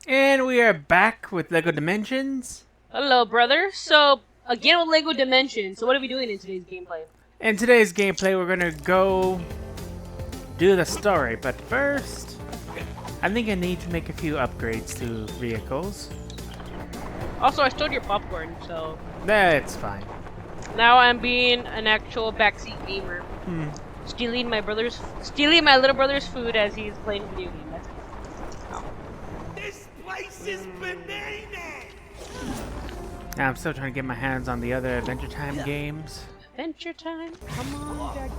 And we are back with LEGO Dimensions. Hello, brother. So, again with LEGO Dimensions. So what are we doing in today's gameplay? In today's gameplay, we're gonna go do the story, but first, I think I need to make a few upgrades to vehicles. Also, I stole your popcorn, so That's fine. now I'm being an actual backseat gamer. Stealing my little brother's food as he's playing video game. That's This place is bananas! Now I'm still trying to get my hands on the other Adventure Time games. Adventure time. Come on, Jack.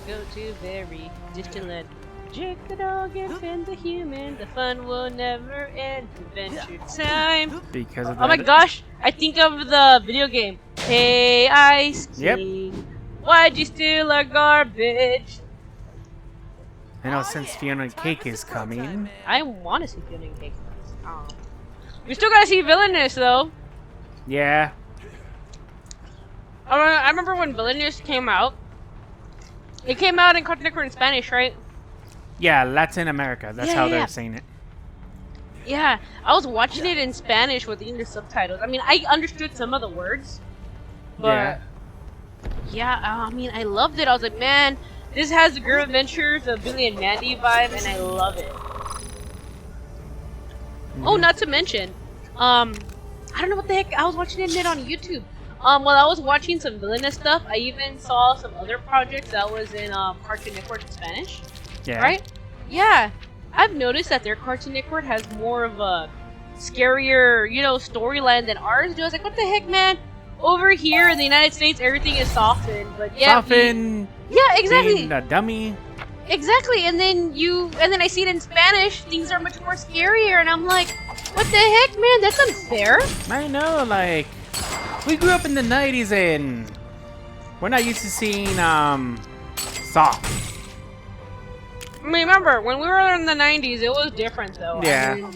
Go to Very Distant. Jake the dog and Finn the human. The fun will never end. Adventure time. Because of that. Oh my gosh! I think of the video game. Hey, Ice King. Yep. Why'd you steal our garbage? I know since Fiona and Cake is coming. I want to see Fiona and Cake. Oh. We still gotta see Villainous though. Yeah. I remember when Villainous came out. It came out in Cartoon Network in Spanish, right? Yeah, Latin America. That's how they're saying it. Yeah, I was watching it in Spanish with English subtitles. I mean, I understood some of the words, but yeah, I mean, I loved it. I was like, man, this has the Girl Adventures of Billy and Mandy vibe, and I love it. Oh, not to mention, I don't know what the heck. I was watching it on YouTube. While I was watching some Villainous stuff, I even saw some other projects that was in Cartoon Network in Spanish. Yeah. Right? Yeah. I've noticed that their Cartoon Network has more of a scarier, storyline than ours do. I was like, what the heck, man? Over here in the United States, everything is softened, but yeah. Soften. Yeah, exactly. Being a dummy. Exactly. And then I see it in Spanish. Things are much more scarier, and I'm like, what the heck, man? That's unfair. I know, like, we grew up in the 90s and we're not used to seeing, soft. I mean, remember, when we were in the 90s, it was different, though. Yeah.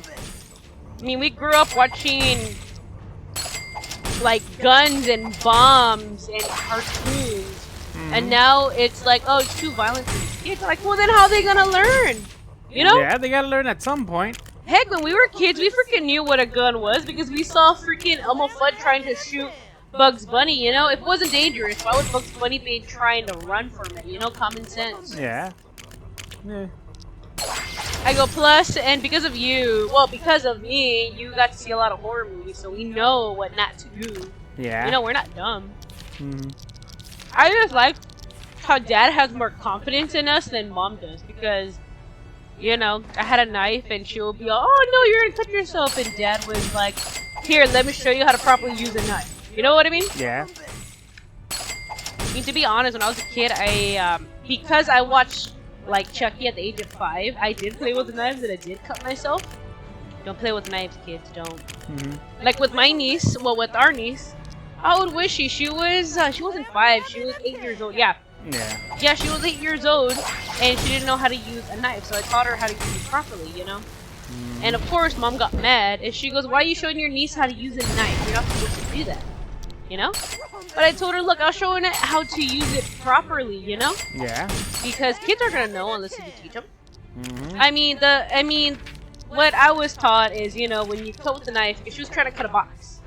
I mean, we grew up watching, like, guns and bombs and cartoons. And now it's like, oh, it's too violent for these kids. Like, well, then how are they gonna learn? You know? Yeah, they gotta learn at some point. Heck, when we were kids, we freaking knew what a gun was because we saw freaking Elmo Fudd trying to shoot Bugs Bunny, If it wasn't dangerous, why would Bugs Bunny be trying to run from it, Common sense. Yeah. Yeah. I go plus, and because of you, because of me, you got to see a lot of horror movies, so we know what not to do. Yeah. We're not dumb. I just like how Dad has more confidence in us than Mom does, because, I had a knife, and she'll be all, oh no, you're gonna cut yourself, and Dad was like, here, let me show you how to properly use a knife. You know what I mean? Yeah. I mean, to be honest, when I was a kid, because I watched like Chucky at the age of 5, I did play with knives and I did cut myself. Don't play with knives, kids. Don't. Like with my niece, with our niece, how old was she? She wasn't 5. She was 8 years old. Yeah. Yeah. Yeah, she was 8 years old, and she didn't know how to use a knife, so I taught her how to use it properly. And of course, Mom got mad, and she goes, "Why are you showing your niece how to use a knife? You're not supposed to do that." But I told her, look, I'll show her how to use it properly, Yeah. Because kids are gonna know unless you teach them. I mean, what I was taught is, when you cut with the knife, she was trying to cut a box.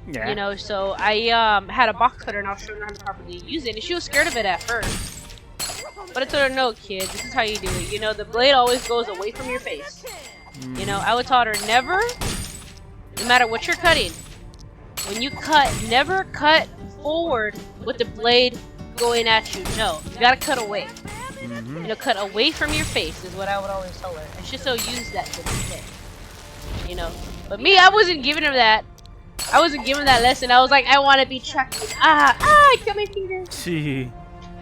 Yeah. So I had a box cutter and I was showing her how to properly use it, and she was scared of it at first. But I told her, no, kid, this is how you do it. The blade always goes away from your face. I would taught her never, no matter what you're cutting, when you cut, never cut forward with the blade going at you. No, you gotta cut away. Cut away from your face is what I would always tell her. And she still used that to this day. But me, I wasn't giving her that. I wasn't giving that lesson. I was like, I want to be Chucky. I cut my finger. Gee.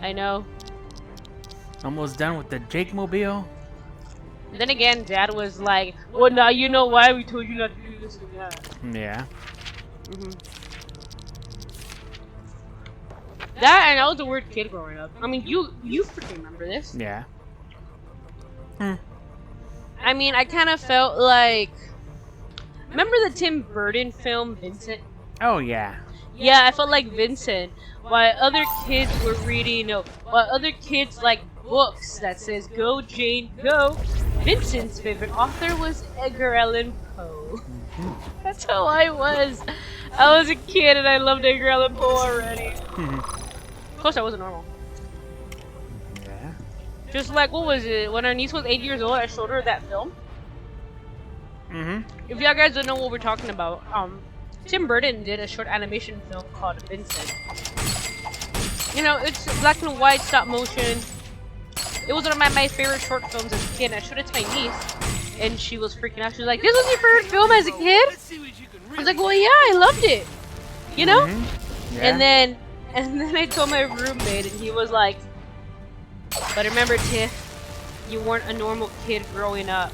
I know. Almost done with the Jake Mobile. Then again, Dad was like, well, now you know why we told you not to do this and that. Yeah. That, and I was a weird kid growing up. I mean, you freaking remember this. Yeah. I mean, I kind of felt like... Remember the Tim Burton film, Vincent? Oh, yeah. Yeah, I felt like Vincent. While other kids were reading, while other kids like books that says, go Jane, go. Vincent's favorite author was Edgar Allan Poe. That's how I was. I was a kid and I loved Edgar Allan Poe already. Of course, I wasn't normal. Yeah. Just like, what was it? When our niece was 8 years old, I showed her that film. If y'all guys don't know what we're talking about, Tim Burton did a short animation film called Vincent. You know, it's black and white, stop motion. It was one of my favorite short films as a kid, and I showed it to my niece, and she was freaking out. She was like, "This was your favorite film as a kid?" I was like, "Well, yeah, I loved it." You know? Yeah. And then I told my roommate, and he was like, "But remember, Tiff, you weren't a normal kid growing up."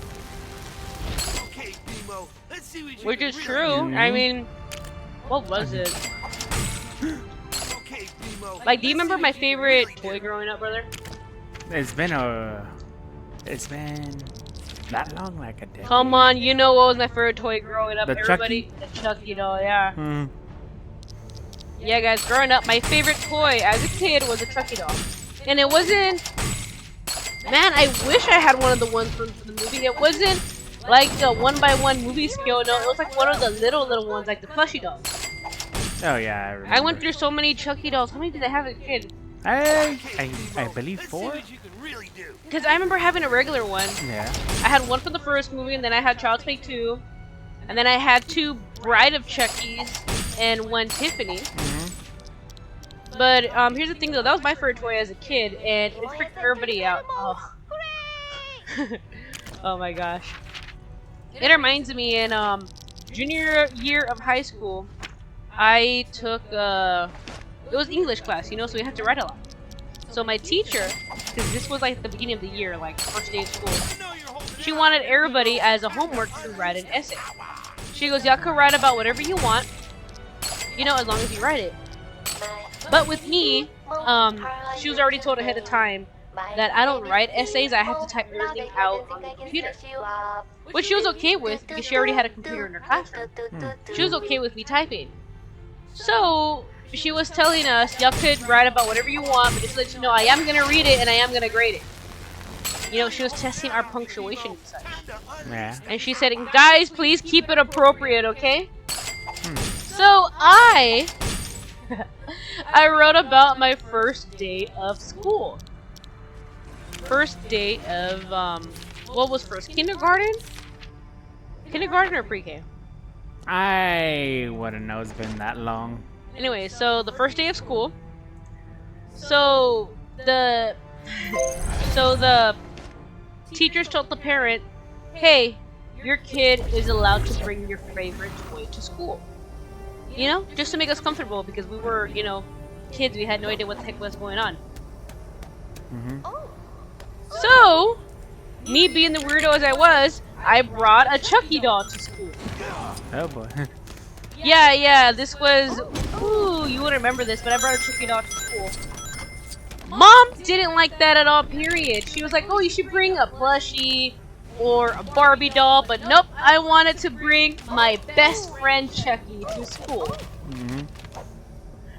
Okay, Demo, let's see what you Which can is really true. do. I mean, what was it? Okay, Demo, Like, do you let's remember see my what you can favorite really toy do. growing up, brother? It's been that long, like a decade. Come on, you know what was my favorite toy growing up? The Everybody, the Chucky doll, yeah. Hmm. Yeah, guys, growing up, my favorite toy as a kid was a Chucky doll. And it wasn't... Man, I wish I had one of the ones from the movie. It wasn't like the 1x1 movie scale, no. It was like one of the little ones, like the plushie dolls. Oh yeah, I remember. I went through so many Chucky dolls. How many did I have as a kid? I Demo, believe let's 4. see what you can really do. Because I remember having a regular one. Yeah. I had one for the first movie, and then I had Child's Play 2. And then I had 2 Bride of Chuckies and 1 Tiffany. But here's the thing though, that was my favorite toy as a kid, and it freaked everybody out. Oh. Oh my gosh. It reminds me, in junior year of high school, I took it was English class, you know, so we had to write a lot. So my teacher, because this was like the beginning of the year, like first day of school, she wanted everybody as a homework to write an essay. She goes, y'all can write about whatever you want, you know, as long as you write it. But with me, she was already told ahead of time that I don't write essays, I have to type everything out on the computer. Which she was okay with because she already had a computer in her classroom. She was okay with me typing. So she was telling us, y'all could write about whatever you want, but just to let you know, I am going to read it and I am going to grade it. You know, she was testing our punctuation and such. Yeah. And she said, guys, please keep it appropriate, okay? So I wrote about my first day of school. First day of, what was first? Kindergarten? Kindergarten or pre-K? I wouldn't know. It's been that long. Anyway, so the first day of school. So the teachers told the parent, hey, your kid is allowed to bring your favorite toy to school. You know, just to make us comfortable because we were, you know, kids. We had no idea what the heck was going on. So, me being the weirdo as I was, I brought a Chucky doll to school. Oh boy. Yeah, this was... Ooh, you wouldn't remember this, but I brought a Chucky doll to school. Mom didn't like that at all, period. She was like, oh, you should bring a plushie or a Barbie doll, but nope, I wanted to bring my best friend Chucky to school.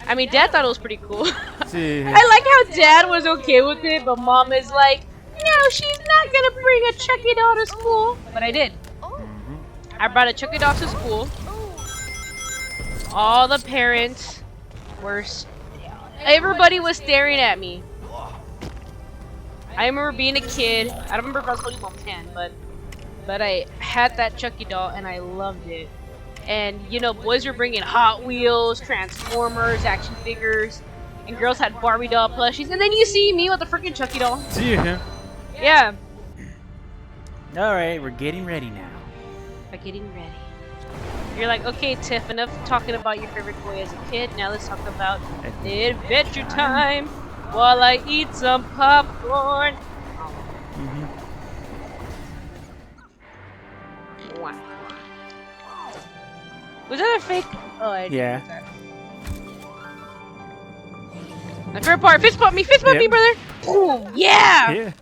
I mean, Dad thought it was pretty cool. I like how Dad was okay with it, but Mom is like, no, she's not gonna bring a Chucky doll to school. But I did. I brought a Chucky doll to school. All the parents were... Everybody was staring at me. I remember being a kid. I don't remember if I was holding Mom's hand, but I had that Chucky doll and I loved it. And, you know, boys were bringing Hot Wheels, Transformers, action figures, and girls had Barbie doll plushies. And then you see me with a freaking Chucky doll. Yeah. Alright, we're getting ready now. By getting ready. You're like, okay, Tiff, enough talking about your favorite toy as a kid. Now let's talk about Adventure Time while I eat some popcorn. Wow. Was that a fake? Oh, I didn't Yeah. do that. My favorite part. Fist bump me, Yep. brother. Ooh, yeah. Yeah.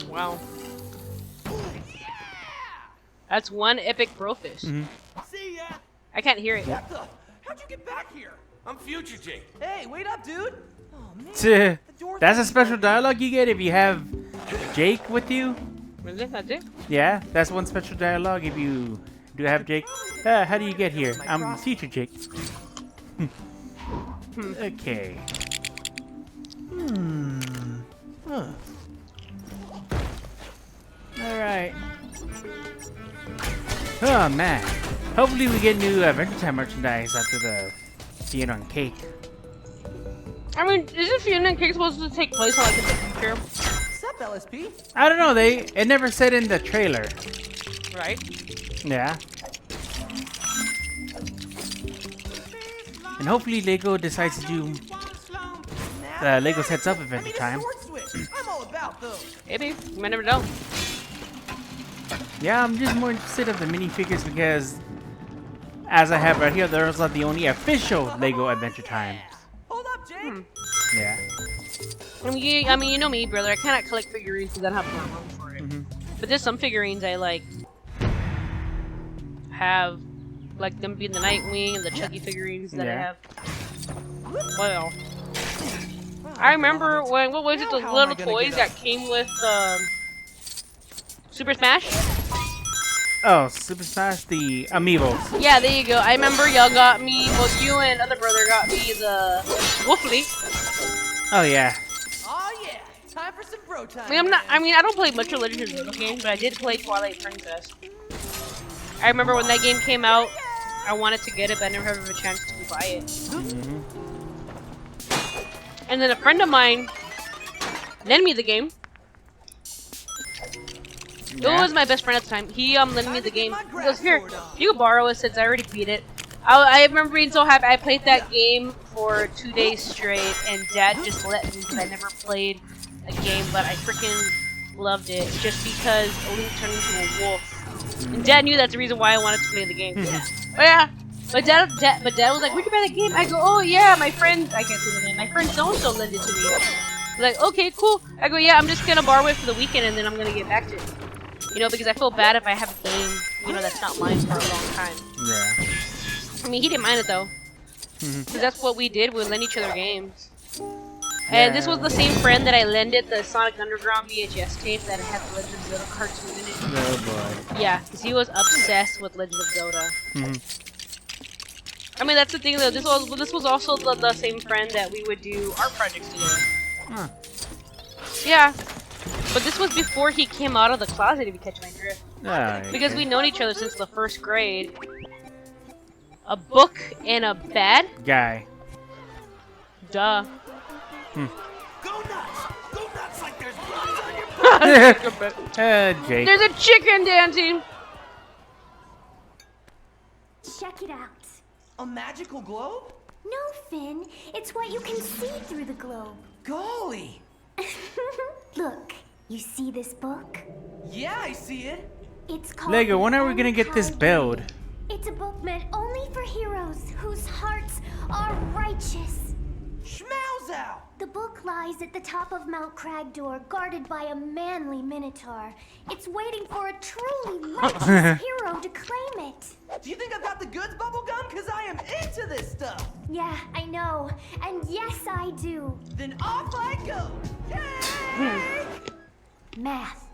Wow. That's one epic brofish. See ya. I can't hear it. What the? How'd you get back here? I'm Future Jake. Hey, wait up, dude. Oh man. That's a special dialogue you get if you have Jake with you. Really? That's it? Yeah, that's one special dialogue if you do have Jake. How do you get here? I'm Future Jake. Okay. Alright. Oh man. Hopefully we get new Adventure Time merchandise after the Fiona and Cake. I mean, isn't Fiona and Cake supposed to take place like in the future? What's up, LSP? I don't know, it never said in the trailer. Right? Yeah. And hopefully Lego decides to do Lego Sets Up Adventure Time. I'm all about those. Maybe. You might never know. Yeah, I'm just more interested in the minifigures because, as I have right here, those are the only official Lego Adventure Times. Hold up, Jake. Yeah. I mean, you know me, brother. I cannot collect figurines because I don't have more room for it. But there's some figurines I like. Have, like them being the Nightwing and the Chucky figurines that I Yeah. have. Well, I remember when what was it? Those little toys that came with Super Smash. Oh, Super Smash, the Amiibos. Yeah, there you go. I remember y'all got me. Well, you and other brother got me the Wolf League. Oh yeah. Oh yeah, time for some bro time. I mean, I don't play much of Legend of Zelda games, but I did play Twilight Princess. I remember when that game came out, I wanted to get it, but I never had a chance to buy it. And then a friend of mine lent me the game. It was my best friend at the time. He lent me the game. He goes, "Here, you can borrow it since I already beat it." I remember being so happy. I played that game for 2 days straight, and Dad just let me because I never played a game, but I freaking loved it just because Link turned into a wolf. And Dad knew that's the reason why I wanted to play the game. Oh yeah. But Dad was like, "Where'd you buy the game?" I go, "Oh yeah, my friend." I can't say the name. My friend so and so lent it to me. Like, okay, cool. I go, "Yeah, I'm just gonna borrow it for the weekend, and then I'm gonna get back to it." You know, because I feel bad if I have a game, you know, that's not mine for a long time. Yeah. I mean, he didn't mind it though, because that's what we did. We would lend each other games. And this was the same friend that I lended the Sonic Underground VHS tape that had the Legend of Zelda cartoon in it. Oh boy. Yeah, because he was obsessed with Legend of Zelda. I mean, that's the thing though. This was also the same friend that we would do art projects together. Huh. Yeah, but this was before he came out of the closet. If you catch my drift, Oh, because okay. we've known each other since the 1st grade. A book and a bad? Guy. Duh. Go nuts! Go nuts like there's blood on your Jake. There's a chicken dancing. Check it out. A magical globe? No, Finn. It's what you can see through the globe. Golly. Look, you see this book? Yeah, I see it. It's called Lego, when The are we gonna get this Untied build? Blade. It's a book meant only for heroes whose hearts are righteous. Schmauzow! The book lies at the top of Mount Cragdor, guarded by a manly minotaur. It's waiting for a truly righteous hero to claim it. Do you think I've got the goods, Bubblegum? Because I am into this stuff. Yeah, I know. And yes, I do. Then off I go. Yay! Math.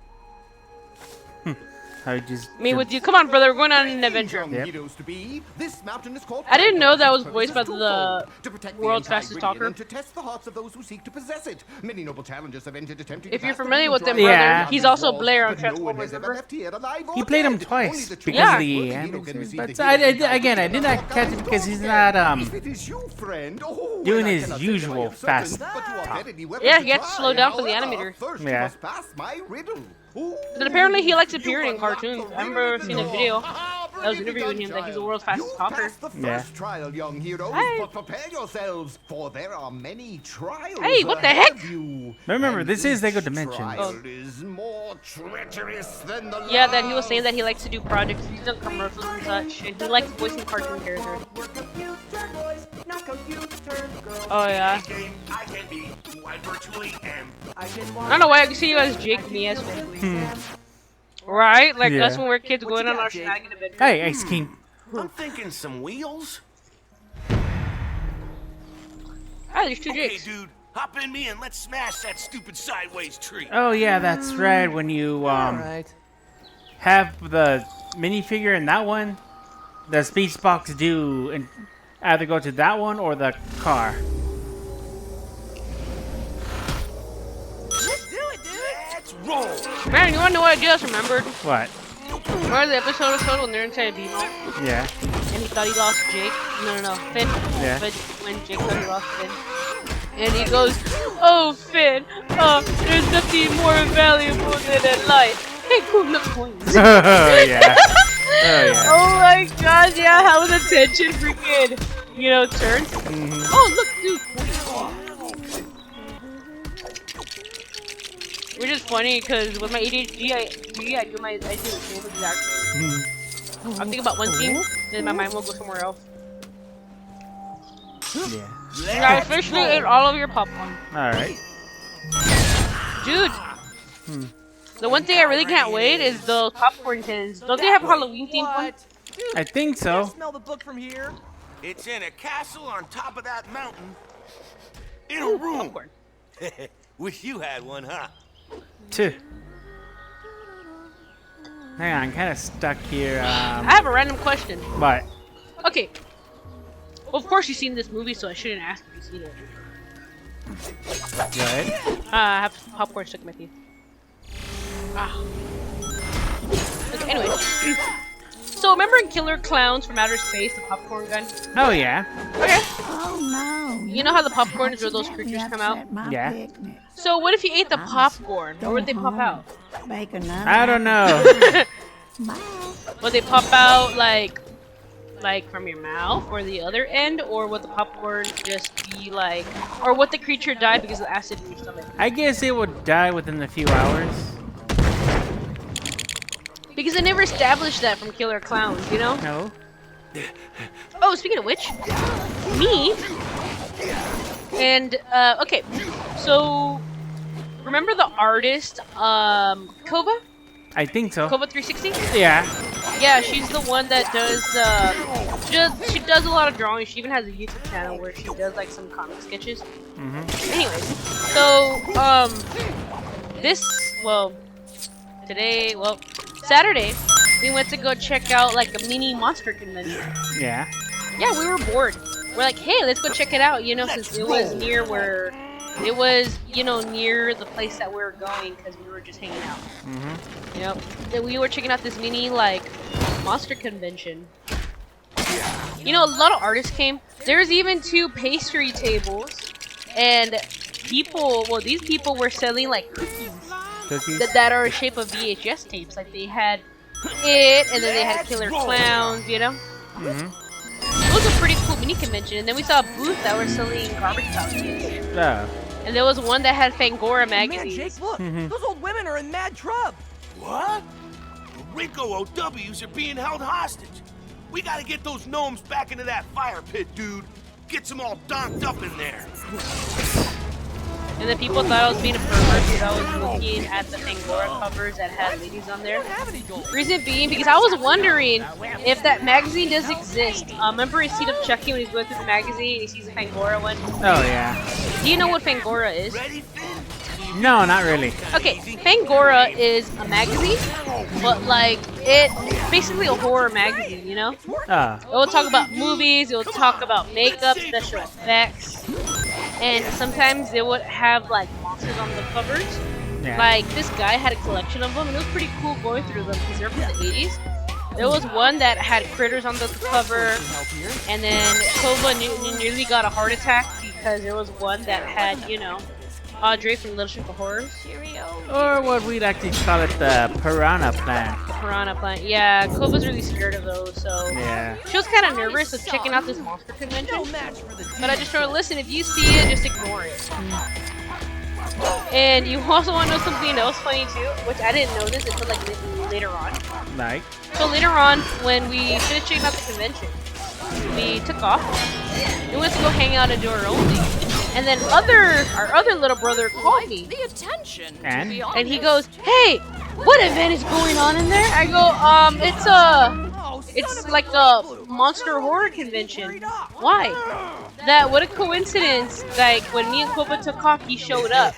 I just. Me with you. Come on, brother. We're going on an adventure. Yep. Heroes to be. This mountain is called I didn't know that was Its voiced by purpose is the twofold, to protect world's the fastest talker. and to test the hearts of those who seek to possess it. Many noble challengers have entered attempting If to you're pass the familiar new with him, drive brother, beyond he's these also walls, Blair on but no one Transformers, has ever remember? left here alive or He played him dead. twice Only the because Yeah. of the Worthy hero animals. can receive But the I hero again, I did not catch it because he's not If it is you, friend, doing well, I his cannot say that I usual am certain, fast but you are talk. very welcome Yeah, to he had to try. slow down for the However, animator. First, Yeah. you must pass my riddle. Ooh, But apparently he likes appearing in you unlock cartoons. the I remember riddle seeing a in the video. door. I was interviewing him that he's the world's fastest You talker. passed the first Yeah. trial, young heroes, Hey. but prepare yourselves, for there are many trials. Hey, what the ahead heck? of you. Remember, And this is each Lego Dimensions. trial Oh. is more treacherous than the Yeah, that he was saying that last. he likes to do projects. He's done commercials and such, and he likes voicing cartoon characters. We're computer boys, not computer girls. Oh yeah. game. I can be who I virtually am. I just I don't know why I can see you as Jake and me as Finn. Right? Like Yeah. us when we were kids What going you on got, our Jake? shenanigan adventures. Hey, Ice King. I'm thinking some wheels. Ah, there's two Okay, Jakes. dude, hop in me and let's smash that stupid sideways tree. Oh yeah, that's right. When you Alright. have the minifigure in that one, the speech box do and either go to that one or the car. Let's do it, dude! Let's roll. Man, you wanna know what I just remembered? What? Remember the episode of when they're inside a BMO Yeah. and he thought he lost Jake? No, Finn. Yeah. But when Jake thought he lost Finn. And he goes, "Oh, Finn, there's nothing more valuable than a life. Hey, cool, look coins." Oh yeah. Oh yeah. Oh my gosh, yeah, how the tension freaking, turned. Oh, look, dude. Which is funny because with my ADHD, I do the same exact thing. I'm thinking about one thing, then my mind will go somewhere else. Yeah. And I officially ate all of your popcorn. All right. Dude! The one thing I really can't wait is those popcorn tins. Don't they have Halloween themed ones? What? Dude, I think can I so. smell the book from here? It's in a castle on top of that mountain. In a room. Popcorn. Wish you had one, huh? Two. Hang on, I'm kind of stuck here. I have a random question. But Okay. Well, of course you've seen this movie, so I shouldn't ask if you've seen it. go ahead. I have popcorn stuck in my teeth. Ah. Okay, anyways. So remember in Killer Clowns from Outer Space, the popcorn gun? Oh yeah. Okay. Oh no. You know how the popcorn is where those creatures come out? Yeah. So what if you ate the popcorn? Or would they pop out? Make another. I don't know. Would they pop out like from your mouth or the other end? Or would the popcorn just be like... Or would the creature die because of the acid in your stomach? I guess it would die within a few hours. Because they never established that from Killer Clowns, you know? No. Oh, speaking of which, me and okay, so remember the artist Kova? I think so. Kova 360? Yeah. Yeah, she's the one that does she does a lot of drawing. She even has a YouTube channel where she does like some comic sketches. Anyways, so Saturday we went to go check out like a mini monster convention. Yeah. Yeah, we were bored. We're like, hey, let's go check it out, since it was near near the place that we were going because we were just hanging out. Then we were checking out this mini, like, monster convention. A lot of artists came. There's even 2 pastry tables. And these people were selling, like, Cookies. that are in shape of VHS tapes. Like, they had it, and then they had Killer Clowns, It was a pretty cool mini convention. And then we saw a booth that were selling garbage pouches. Oh. And there was one that had Fangora Man, magazines. Jake, look! Those old women are in mad trouble! What? The Rico OWs are being held hostage. We gotta get those gnomes back into that fire pit, dude. Gets them all donked up in there. And then people thought I was being a pervert because I was looking at the Fangora covers that had ladies on there. Reason being, because I was wondering if that magazine does exist. Remember in Seed of Chucky when he's going through the magazine and he sees a Fangora one? Oh yeah. Do you know what Fangora is? Ready, Finn? No, not really. Okay, Fangora is a magazine, but like it's basically a horror magazine, Oh. It will talk about movies, it will talk about makeup, special effects, and sometimes it would have like monsters on the covers. Yeah. Like this guy had a collection of them, and it was pretty cool going through them because they're from the 80s. There was one that had critters on the cover, and then Kova nearly got a heart attack because there was one that had, Audrey from Little Shop of Horrors. Or what we'd actually call it, the piranha plant. The piranha plant. Yeah, Kova's really scared of those, so Yeah. she was kind of nervous of checking out this monster convention. But I just told her, listen, if you see it, just ignore it. And you also want to know something else funny too, which I didn't notice until like later on. Like? So later on, when we finished checking out the convention, we took off. We went to go hang out and do our own thing. And then our other little brother called me. And? He goes, hey, what event is going on in there? I go, it's it's like a monster horror convention. Why? That what a coincidence! Like when me and Koba took off, he showed up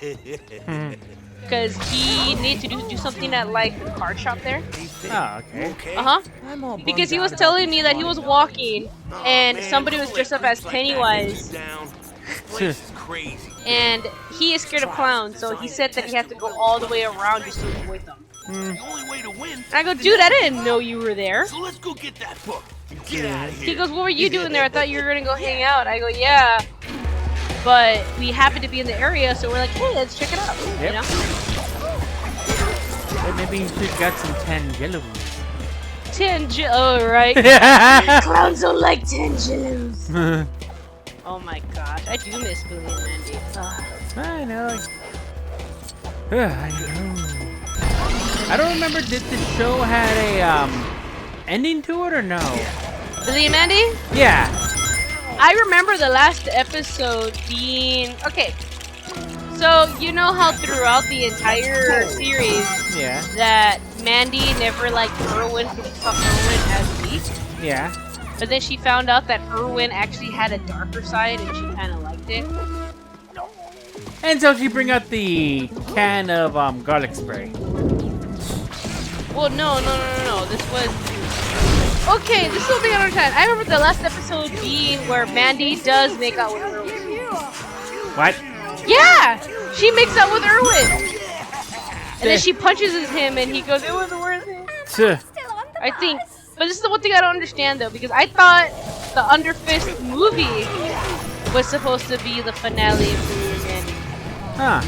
because he needed to do something at like the card shop there. Oh, okay. Because he was telling me that he was walking and somebody was dressed up as Pennywise. And he is scared of clowns, so he said that he had to go all the way around just to avoid them. The only way to win. And I go, dude, I didn't know you were there. So let's go get that book and get out of here. He goes, what were you doing there? I thought you were gonna go hang out. I go, yeah. But we happened to be in the area, so we're like, hey, let's check it out. Yep. You know? Hey, maybe you should get some tangelos. Oh, right. Clowns don't like tangelos. Oh my gosh, I do miss Billy and Mandy. I know. I know. I don't remember. Did the show had a ending to it or no? Billy and Mandy? Yeah. I remember the last episode being okay. So you know how throughout the entire series, Yeah. that Mandy never liked Irwin because she saw Irwin as weak. Yeah. But then she found out that Irwin actually had a darker side, and she kind of liked it. And so she bring out the can of garlic spray. Well, no. This was okay. This is something I don't understand. I remember the last episode being where Mandy does make out with Irwin. What? Yeah, she makes out with Irwin, and then she punches him, and he goes, "It wasn't worth it." I think. But this is the one thing I don't understand though, because I thought the Underfist movie was supposed to be the finale of Billy and Mandy. Huh.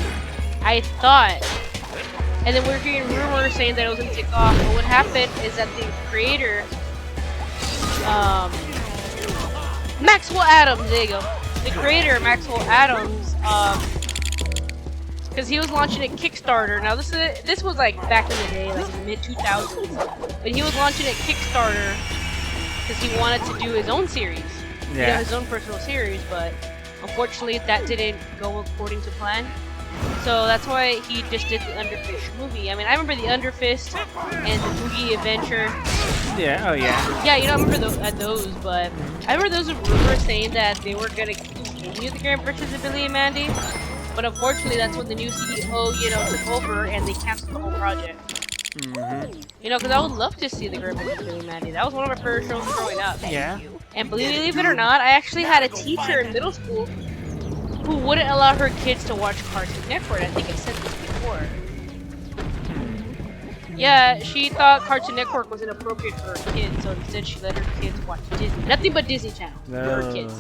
I thought. And then we were hearing rumors saying that it was gonna take off. But what happened is that the creator, Maxwell Adams, there you go. The creator, Maxwell Adams, because he was launching a Kickstarter. Now this was like back in the day, like in the mid 2000s. But he was launching a Kickstarter because he wanted to do his own series, you know, his own personal series. But unfortunately, that didn't go according to plan. So that's why he just did the Underfist movie. I mean, I remember the Underfist and the Boogie Adventure. Yeah. Oh yeah. Yeah, you don't remember those, but I remember those rumors saying that they were gonna continue the Grand Adventures of Billy and Mandy. But unfortunately, that's when the new CEO, you know, took over and they canceled the whole project. You know, because I would love to see the Grand Adventures of Billy and Mandy. That was one of my favorite shows growing up. Yeah. And believe it or not, I actually had a teacher in middle school who wouldn't allow her kids to watch Cartoon Network. I think I said this before. Yeah, she thought Cartoon Network was inappropriate for her kids, so instead she let her kids watch Disney. Nothing but Disney Channel for her kids.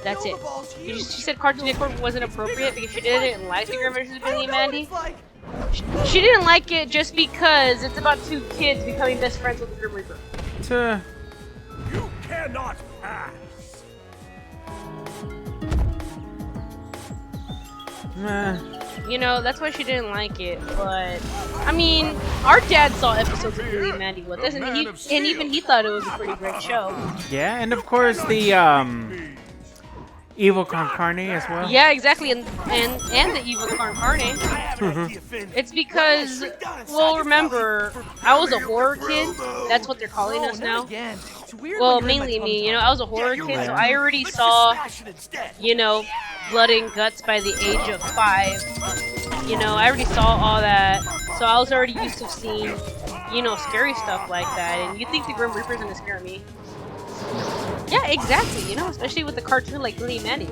That's it. She said Cartoon Network wasn't appropriate because she didn't like the Grand Adventures of Billy and Mandy. She didn't like it just because it's about two kids becoming best friends with the Grim Reaper. You cannot pass. You know, that's why she didn't like it, but I mean, our dad saw episodes of Billy and Mandy with us, and even he thought it was a pretty great show. Yeah, and of course the Evil Con Carne as well. Yeah, exactly, and the Evil Con Carne. It's because, well, remember, I was a horror kid. That's what they're calling us now. Well, mainly me. You know, I was a horror kid, so I already saw, you know, blood and guts by the age of 5. You know, I already saw all that, so I was already used to seeing, you know, scary stuff like that. And you think the Grim Reaper's gonna scare me? Yeah, exactly. You know, especially with the cartoon like Billy and Mandy.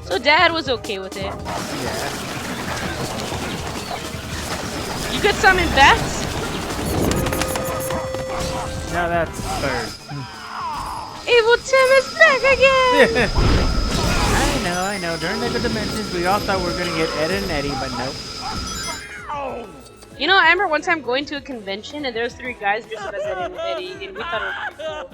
So Dad was okay with it. Yeah. You could summon bats? Now that's third. Evil Tim is back again! I know. During the dimensions, we all thought we were gonna get Ed and Eddie, but nope. You know, I remember one time going to a convention and there was 3 guys dressed up as Ed and Eddie, and we thought it was cool.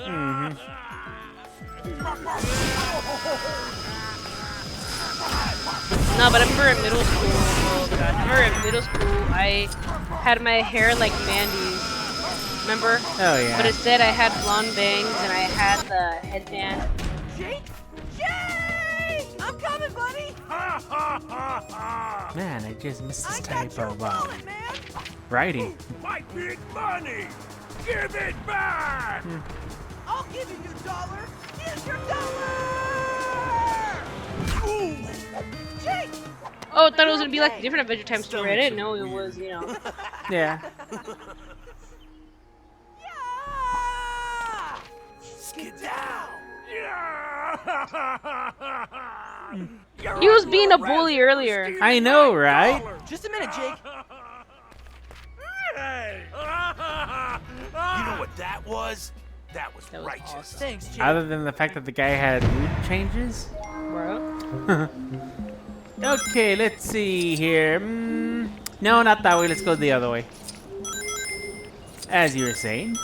No, but I remember in middle school, oh god, I remember in middle school, I had my hair like Mandy's. Remember? Oh yeah. But instead I had blonde bangs and I had the headband. Jake? I'm coming, buddy! Man, I just missed this type of man! writing. My big money. Give it back! I'll give you your dollar. Here's your dollar. Jake. Oh, I thought it was gonna be like a different Adventure Time story. I didn't know it was, you know. Yeah. Yeah. Skedaddle! He was being a bully earlier. I know, right? Just a minute, Jake. You know what that was? That was That was righteous. awesome. Thanks, Jake. Other than the fact that the guy had mood changes. Bro. Okay, let's see here. No, not that way. Let's go the other way. As you were saying.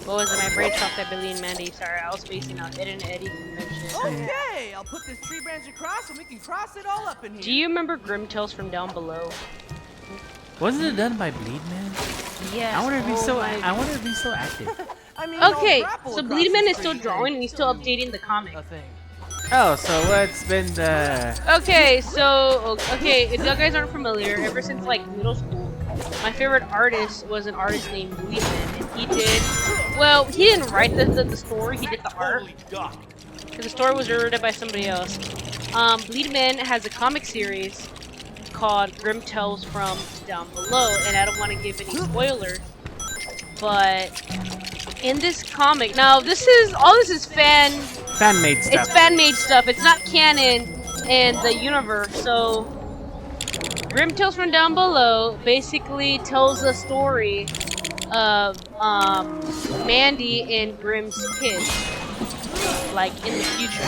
What was it? My brain stopped at Billy and Mandy. Sorry, I was spacing out. Ed and Eddie convention. Okay, I'll put this tree branch across and we can cross it all up in here. Do you remember Grim Tales from Down Below? Wasn't it done by Bleed Man? Yes. I wonder if he's Oh so. my- I wonder if he's so active. I mean, Okay, I'll grapple so across Bleedman this is still tree drawing and he's still updating the comic. thing. Oh, so what's been the? Okay, so if you guys aren't familiar, ever since like middle school, my favorite artist was an artist named Bleedman, and he did. Well, he didn't write the story; he did the art. Holy duck. Because the story was written by somebody else. Bleedman has a comic series called Grim Tales from Down Below, and I don't want to give any spoilers, but in this comic, now this is Fan-made stuff. it's fan-made stuff. It's not canon in the universe. So, Grim Tales from Down Below basically tells the story of Mandy and Grimm's kids, like in the future.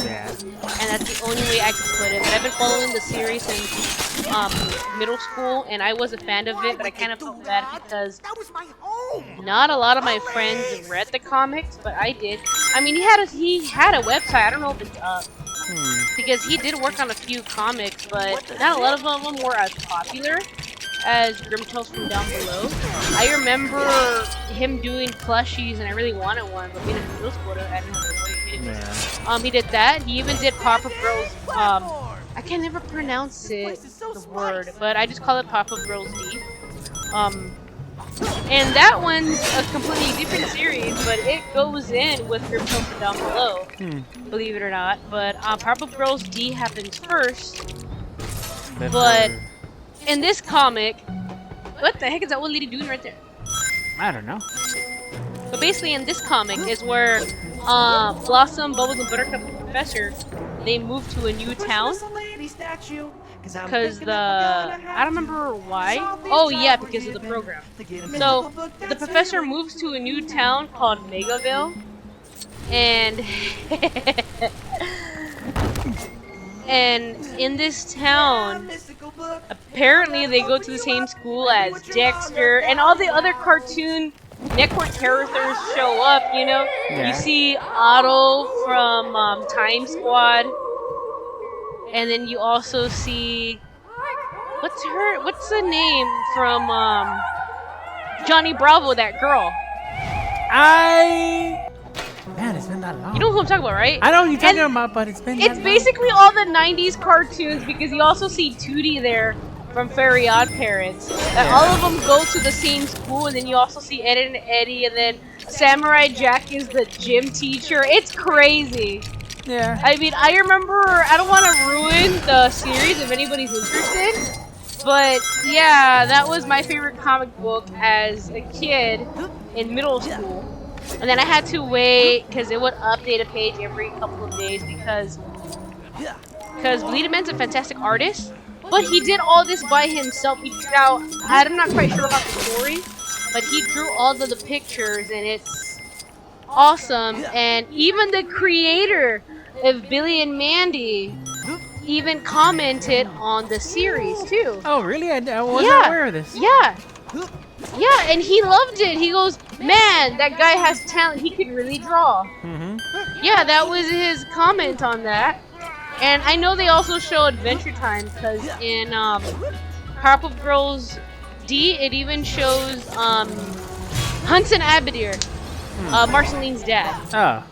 Yeah. And that's the only way I can put it. But I've been following the series since middle school, and I was a fan of it, but I kind of felt bad because That was my home! not a lot of my friends read the comics, but I did. I mean, he had a website. I don't know if it's up because he did work on a few comics, but not a lot of them were as popular as Grim Tales from Down Below. I remember him doing plushies, and I really wanted one, but being in middle school, I didn't have the money. Yeah. He did that. He even did Pop-Up Girls. I can never pronounce it, the word, but I just call it Pop-Up Girls D. And that one's a completely different series, but it goes in with Grim Tales from Down Below, believe it or not. But Pop-Up Girls D happens first, but in this comic, what the heck is that old lady doing right there? I don't know. But basically, in this comic is where Blossom, Bubbles, and Buttercup and Professor, they move to a new town. Because I don't remember why. Oh yeah, because of the program. So the professor moves to a new town called Megaville, and and in this town, apparently they go to the same school as Dexter and all the other cartoon network characters show up. You know, Yeah. you see Otto from Time Squad. And then you also see what's the name from Johnny Bravo, that girl. Man, it's been that long. You know who I'm talking about, right? I know what you're talking And about, but it's been It's that basically all the 90s cartoons because you also see Tootie there from Fairy Odd Parents. And all of them go to the same school, and then you also see Ed and Eddie, and then Samurai Jack is the gym teacher. It's crazy. long. Yeah. I mean, I remember, I don't want to ruin the series if anybody's interested, but yeah, that was my favorite comic book as a kid in middle school. And then I had to wait because it would update a page every couple of days because Bleedman's a fantastic artist, but he did all this by himself. Now, I'm not quite sure about the story, but he drew all of the pictures, and it's awesome. And even the creator of Billy and Mandy even commented on the series too. Oh, really? I wasn't aware of this. Yeah. Yeah, and he loved it. He goes, man, that guy has talent. He could really draw. Mm-hmm. Yeah, that was his comment on that. And I know they also show Adventure Time because in Pop-Up Girls D, it even shows Hudson Abadir, Marceline's dad. Oh.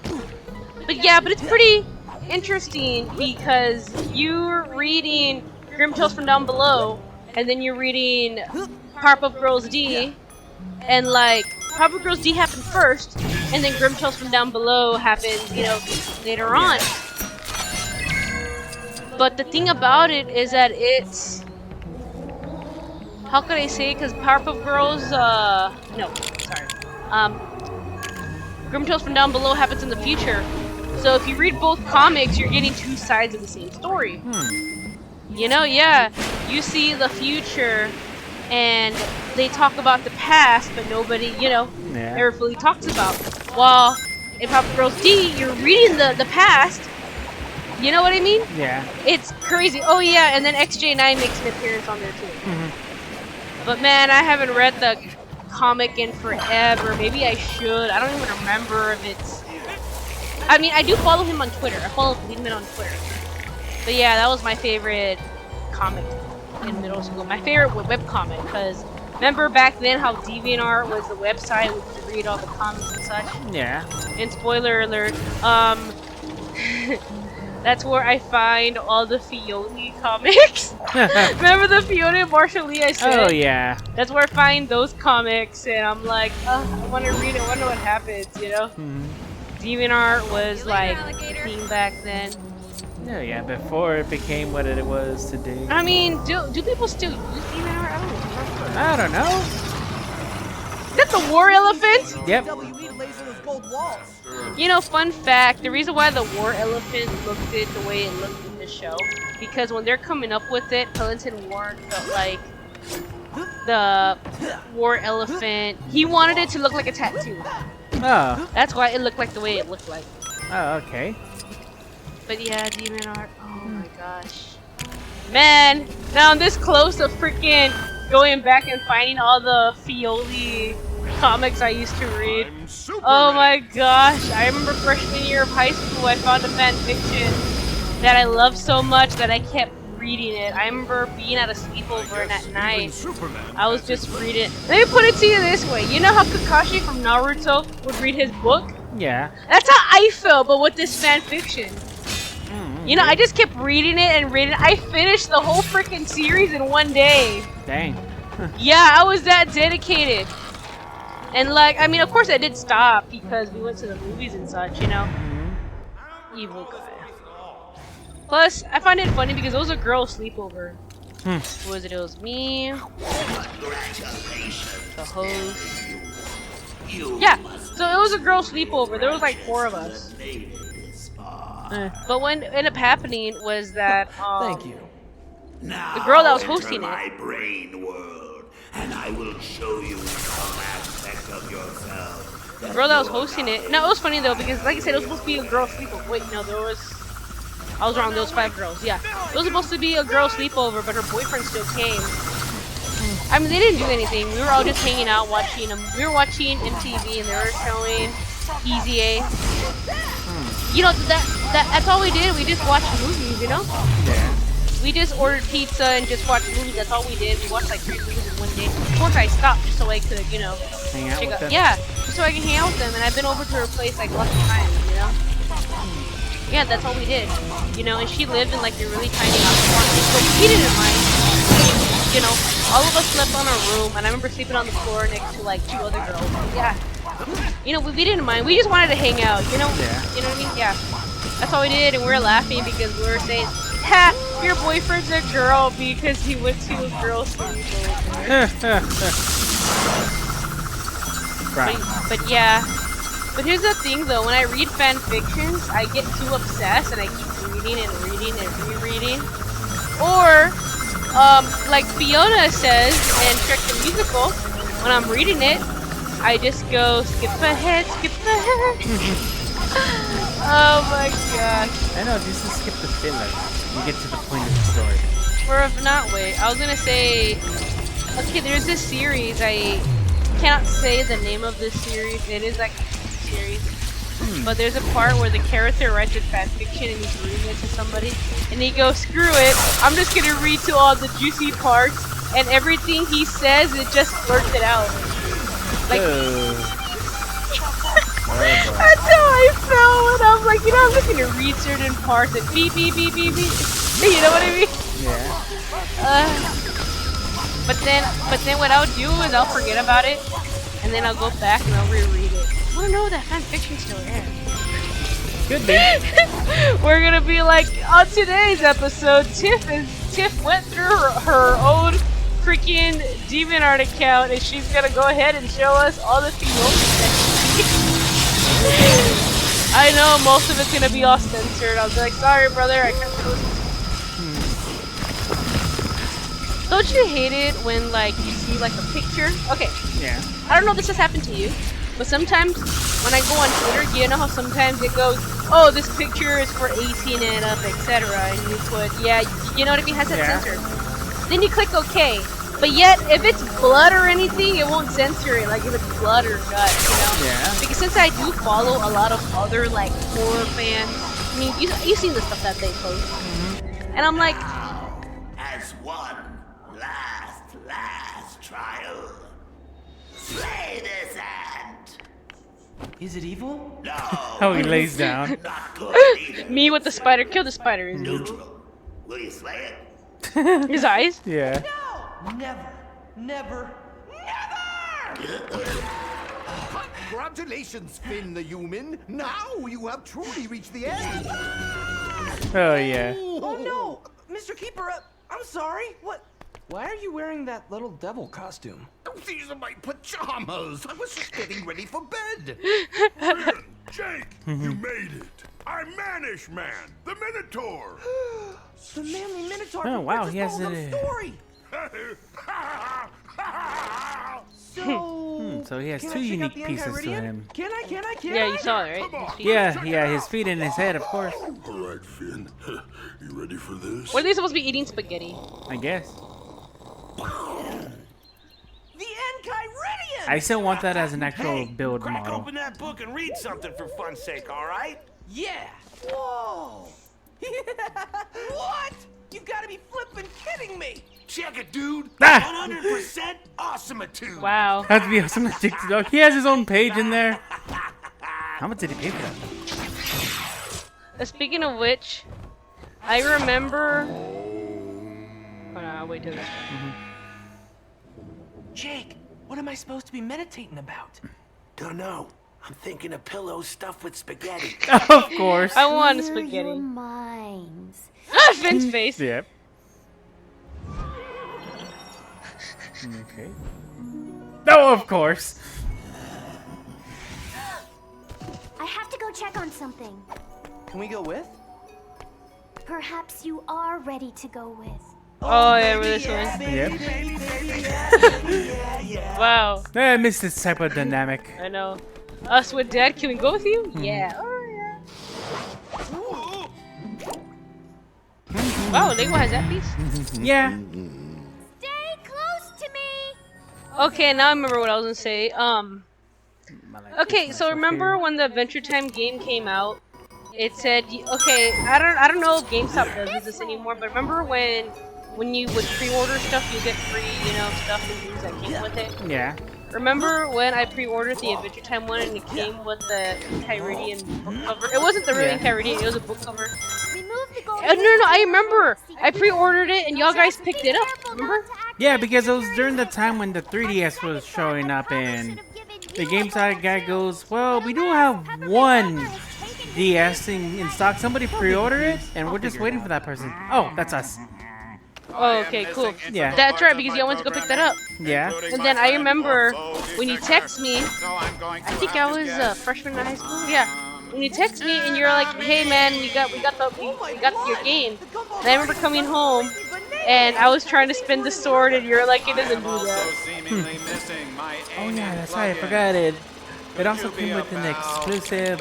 But yeah, but it's pretty interesting because you're reading Grim Tales from Down Below, and then you're reading Powerpuff Girls D, and like Powerpuff Girls D happened first, and then Grimtails from Down Below happened, you know, later on. But the thing about it is that it's, how could I say? Because Powerpuff Girls, no, sorry, Grimtails from Down Below happens in the future. So if you read both comics, you're getting two sides of the same story. You know, yeah, you see the future, and they talk about the past, but nobody, you know, ever fully talks about. While in Powerpuff Girls D, you're reading the past. You know what I mean? Yeah. It's crazy. Oh yeah, and then XJ9 makes an appearance on there too. But man, I haven't read the comic in forever. Maybe I should. I don't even remember if it's... I mean, I do follow him on Twitter. I follow Bleedman on Twitter. But yeah, that was my favorite comic in middle school. My favorite webcomic, because remember back then how DeviantArt was the website where you could read all the comics and such? Yeah. And spoiler alert, that's where I find all the Fiona comics. Remember the Fiona and Marshall Lee I said? Oh yeah. That's where I find those comics, and I'm like, I want to read it. I wonder what happens, you know? DeviantArt was like the thing back then. Oh yeah, before it became what it was today. I mean, do people still use DeviantArt? I don't know. Is that the War Elephant? Yep. WWE to laser those gold walls. You know, fun fact, the reason why the War Elephant looked it the way it looked in the show, because when they're coming up with it, Pellington Warren felt like the War Elephant, he wanted it to look like a tattoo. Oh. That's why it looked like the way it looked like. Oh, okay. But yeah, DeviantArt, oh my gosh. Man, now I'm this close to freaking going back and finding all the Fioli comics I used to read. Oh my gosh, I remember freshman year of high school I found a fan fiction that I loved so much that I kept reading it. I remember being at a sleepover and at night I was just reading it. Let me put it to you this way, you know how Kakashi from Naruto would read his book? Yeah. That's how I felt, but with this fan fiction. You know, I just kept reading it and reading it. I finished the whole freaking series in one day. Dang. Yeah, I was that dedicated. And like, I mean, of course I did stop because we went to the movies and such, you know? Evil guy. Plus, I find it funny because it was a girl sleepover. What was it? It was me, the host. Yeah, so it was a girl sleepover. There was like 4 of us. But what ended up happening was that Thank you. the girl that was hosting my it. brain world, and I will show you some aspect of yourself. The girl that was hosting it. No, it was funny though because, like I said, it was supposed to be a girl sleepover. Wait, no, there was. I was wrong. There was 5 girls. Yeah, it was supposed to be a girl sleepover, but her boyfriend still came. I mean, they didn't do anything. We were all just hanging out watching them. We were watching MTV, and they were showing Easy A. You know, that's all we did. We just watched movies, you know? Yeah. We just ordered pizza and just watched movies. That's all we did. We watched like 3 movies in one day. Of course, I stopped just so I could, you know, Hang out with them. yeah, just so I can hang out with them. And I've been over to her place like lots of times, you know? Yeah, that's all we did. You know, and she lived in like a really tiny house, so he didn't mind. You know, all of us slept on a room, and I remember sleeping on the floor next to like 2 other girls. Yeah. You know, we didn't mind. We just wanted to hang out, you know? Yeah. You know what I mean? Yeah. That's all we did, and we were laughing because we were saying, ha! Your boyfriend's a girl because he went to a girl's sleepover. Right. But yeah. But here's the thing though, when I read fan fictions, I get too obsessed and I keep reading and reading and rereading. Or, like Fiona says in Shrek the Musical, when I'm reading it, I just go skip ahead, skip ahead. Oh my gosh. I know, just to skip the filler. You get to the point of the story. Or if not, wait, I was gonna say, okay, there's this series, I cannot say the name of this series, it is like a series, but there's a part where the character writes a fan fiction and he's reading it to somebody, and he goes, screw it, I'm just gonna read to all the juicy parts, and everything he says, it just blurts it out. Like, that's how I felt when I'm like, you know, I'm just gonna read certain parts and beep, beep, beep, beep, beep. You know what I mean? Yeah. But then what I'll do is I'll forget about it, and then I'll go back and I'll reread it. Oh no, that fan fiction's still there. Could be. We're gonna be like, on today's episode, Tiff went through her own freaking DeviantArt account, and she's gonna go ahead and show us all the females. I know most of it's gonna be all censored. I'll be like, sorry, brother, I can't post it. Don't you hate it when like you see like a picture? Okay. Yeah. I don't know if this has happened to you, but sometimes when I go on Twitter, you know how sometimes it goes, oh, this picture is for 18 and up, etc. And you put, yeah, you know what I mean, has it censored. Then you click OK. But yet, if it's blood or anything, it won't censor it, like if it's blood or gut, you know? Yeah. Because since I do follow a lot of other, like, horror fans, I mean, you've seen the stuff that they post. And I'm like... As one last trial, slay this ant. Is it evil? No. Oh, he lays down. Not good either. Me with the spider, kill the spider. Neutral. Will you slay it? His eyes? Yeah. Never, never, never! Congratulations, Finn the human. Now you have truly reached the end. Oh yeah. Oh no, Mr. Keeper, I'm sorry. What? Why are you wearing that little devil costume? These are my pajamas. I was just getting ready for bed. Jake, you made it. I'm Manish Man, the Minotaur. The manly minotaur. Oh, from wow, Princess he has Bubblegum's it. story. So. So he has can two I check out unique the pieces to Enchiridion? him. Can I? Yeah, you saw it, right? His feet. Yeah, his feet and his head, of course. All right, Finn. You ready for this? Or are they supposed to be eating spaghetti? I guess. The Enchiridion! I still want that as an actual Hey, build crack model. open that book and read something for fun's sake, all right? Yeah. Whoa. What? You gotta be flippin' kidding me! Check it, dude. Ah! 100% awesome-atude. Wow. That'd be awesome. Dog. He has his own page in there. How much did he pay for that? Speaking of which, I remember... Oh no, I'll wait till this. Jake, what am I supposed to be meditating about? Don't know. I'm thinking of pillows stuffed with spaghetti. Of course. I want Clear your spaghetti. minds. Ah, Finn's face. Yep. Okay. No, of course. I have to go check on something. Can we go with? Perhaps you are ready to go with. Oh, yeah, with this one. Yep. Wow. I miss this type of dynamic. I know. Us with Dad, can we go with you? Yeah. Oh, yeah. Wow, Lego has that piece? Yeah. Stay close to me. Okay, now I remember what I was gonna say. Okay, so remember when the Adventure Time game came out? It said, okay, I don't know if GameStop does this anymore, but remember when you would pre-order stuff, you get free, you know, stuff and things that came with it? Yeah. Remember when I pre-ordered the Adventure Time one and it came with the Kyridian book cover? It wasn't the real Kyridian, it was a book cover. Remove the gold. No, I remember! I pre-ordered it and y'all guys picked it up, remember? Yeah, because it was during the time when the 3DS was showing up and the GameStop guy goes, well, we do have one DS in stock. Somebody pre-ordered it and we're just waiting for that person. Oh, that's us. Oh, okay, cool. Yeah. That's right, because y'all went to go pick that up. Yeah. And then I remember when you text me, I think I was a freshman in high school. Yeah. When you text me and you're like, "Hey man, we got your game." And I remember coming home and I was trying to spin the sword and you're like, "It doesn't do that." Oh yeah, that's right. I forgot it. It also came with an exclusive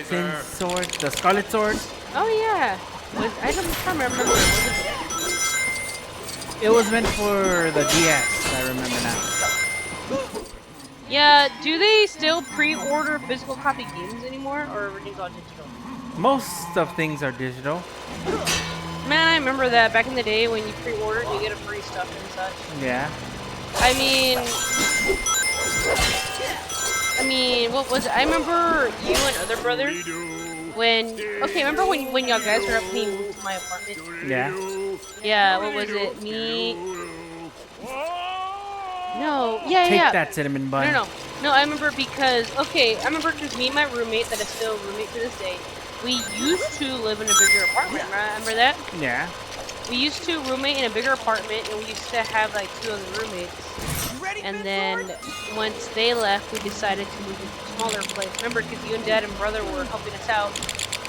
thin sword, the Scarlet Sword. Oh yeah. I don't remember. It was meant for the DS. I remember now. Yeah. Do they still pre-order physical copy games anymore, or are everything's all digital? Most of things are digital. Man, I remember that back in the day when you pre-ordered, you get a free stuff and such. Yeah. I mean, what was it? I remember you and other brothers remember when y'all guys were up when you moved to my apartment? Yeah. Yeah, what was it? Me, No, yeah, Take yeah. that, cinnamon bun. No, I remember because, okay, I remember because me and my roommate, that is still a roommate to this day, we used to live in a bigger apartment, remember that? Yeah. We used to roommate in a bigger apartment, and we used to have like 2 other roommates. And then once they left, we decided to move into a smaller place. Remember, because you and Dad and brother were helping us out,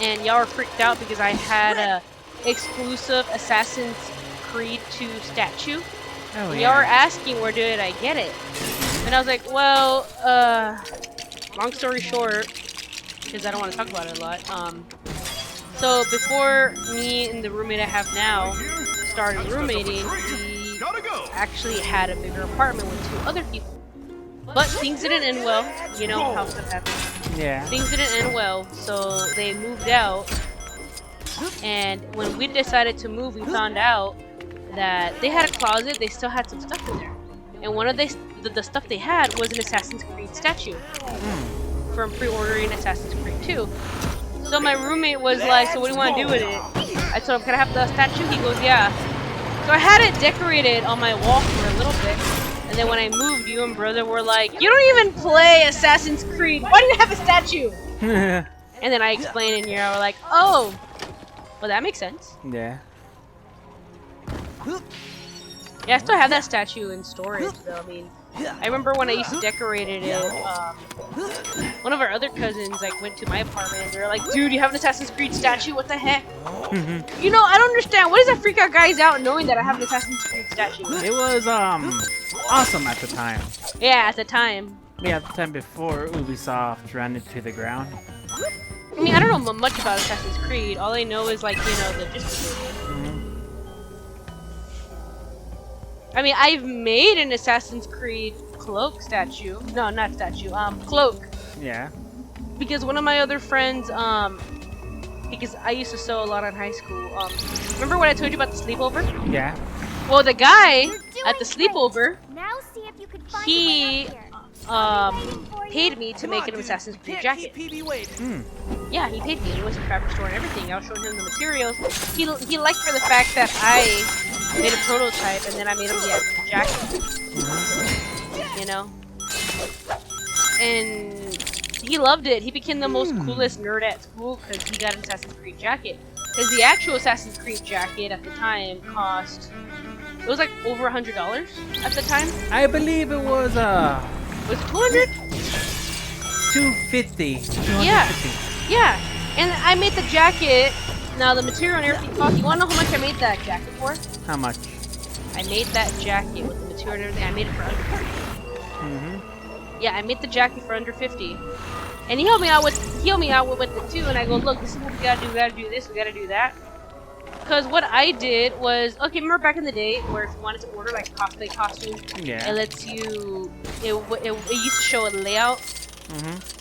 and y'all were freaked out because I had a exclusive Assassin's Creed 2 statue. Oh, And y'all were asking where did I get it, and I was like, well, long story short, because I don't want to talk about it a lot. So before me and the roommate I have now started roommating, we actually had a bigger apartment with 2 other people. But things didn't end well. You know how stuff happens. Yeah. Things didn't end well, so they moved out. And when we decided to move, we found out that they had a closet. They still had some stuff in there. And one of the stuff they had was an Assassin's Creed statue from pre-ordering Assassin's Creed 2. So my roommate was like, so what do you want to do with it? I told him, can I have the statue? He goes, yeah. So I had it decorated on my wall for a little bit. And then when I moved, you and brother were like, you don't even play Assassin's Creed. Why do you have a statue? And then I explained, and you were like, oh, well, that makes sense. Yeah. Yeah, I still have that statue in storage, though. I mean, I remember when I used to decorate it, one of our other cousins like went to my apartment and they were like, dude, you have an Assassin's Creed statue? What the heck? You know, I don't understand. Why does that freak out guys out knowing that I have an Assassin's Creed statue? It was awesome at the time. Yeah, at the time. Yeah, at the time before Ubisoft ran it to the ground. I mean, I don't know much about Assassin's Creed. All I know is, like, you know, the gist of it. I mean, I've made an Assassin's Creed cloak statue. No, not statue. Cloak. Yeah. Because one of my other friends, because I used to sew a lot in high school. Remember when I told you about the sleepover? Yeah. Well, the guy at the sleepover, Now see if you can find he a way up here. paid me to make an Assassin's Creed jacket. Yeah, he paid me. He went to the fabric store and everything. I was showing him the materials. He liked for the fact that I made a prototype and then I made him the actual jacket. You know? And he loved it. He became the most coolest nerd at school because he got an Assassin's Creed jacket. Because the actual Assassin's Creed jacket at the time cost, it was like over $100 at the time. I believe it was Was it 200? 250. Yeah. Yeah. And I made the jacket. Now the material and everything cost. You wanna know how much I made that jacket for? How much? I made that jacket with the material and everything. I made it for under 50. Yeah, I made the jacket for under 50. And he helped me out with it too. And I go, look, this is what we gotta do. We gotta do this. We gotta do that. Because what I did was, okay, remember back in the day where if you wanted to order like cosplay costumes, Yeah. it lets you. It used to show a layout.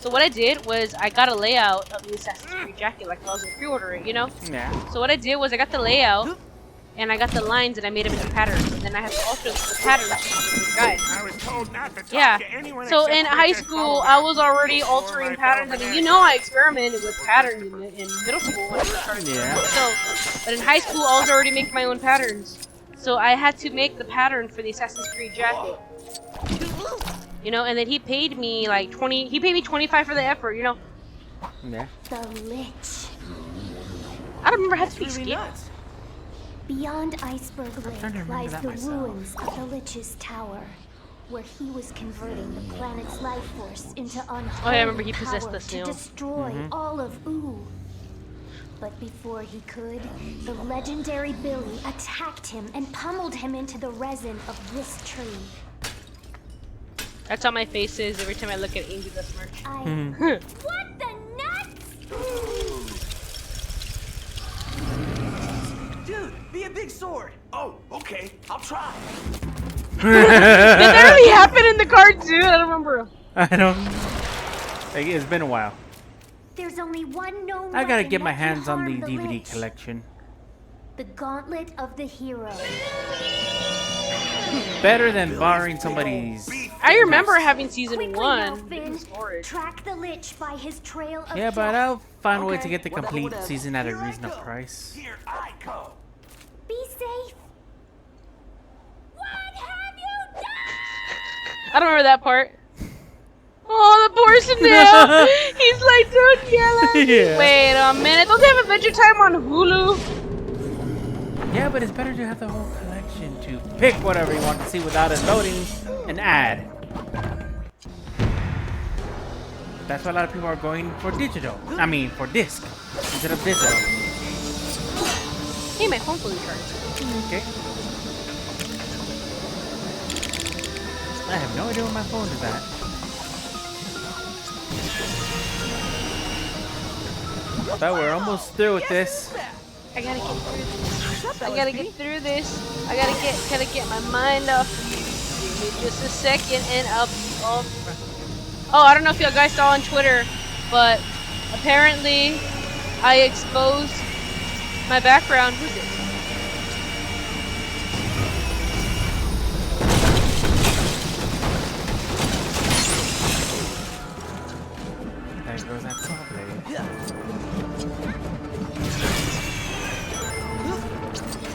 So what I did was I got a layout of the Assassin's Creed jacket, like if I was gonna pre-order it, you know. Yeah. So what I did was I got the layout, and I got the lines, and I made them into patterns, and then I had to alter the patterns with this guy. I was told not to talk Yeah. to anyone So except in high Richard school, Culver. I was already altering patterns. I mean, you know, I experimented with patterns in middle school when I first started. Yeah. So, but in high school, I was already making my own patterns. So I had to make the pattern for the Assassin's Creed jacket. You know, and then he paid me like 20. He paid me 25 for the effort. You know. Yeah. The Lich. I don't remember how to speak skip. Beyond Iceberg trying to Lake remember lies that the myself. ruins of the Lich's Tower, where he was converting the planet's life force into unholy Oh, yeah, I remember he possessed power the snail. to destroy all of Ooh. But before he could, the legendary Billy attacked him and pummeled him into the resin of this tree. That's how my face is every time I look at Angel Dust merch. What the nuts? Dude, be a big sword. Oh, okay. I'll try. Did that really happen in the cartoon? I don't remember. I don't. It's been a while. There's only one known I gotta weapon get my that can hands on the harm DVD Lich. collection. The Gauntlet of the Hero. Better than borrowing somebody's. I remember having season Quickly 1 now, in Finn. storage. Track the Lich by his trail of Yeah, but death. I'll find a way to Okay, get the complete whatever. season at a Here I reasonable go. price. Here I go. Be safe. What have you I don't remember that part. Oh, the poor Snail! He's like, don't yell at me. Yeah. Wait a minute, don't they have Adventure Time on Hulu? Yeah, but it's better to have the whole collection to pick whatever you want to see without it loading an ad. That's why a lot of people are going for digital. I mean, for disc instead of digital. Hey, my phone's fully charged. Okay. I have no idea where my phone is at. But we're almost through with this. I gotta get through this. I gotta get through this. I gotta get my mind off. Give me just a second and I'll be all. Oh, I don't know if you guys saw on Twitter, but apparently I exposed my background. Who's it? There goes that saw blade.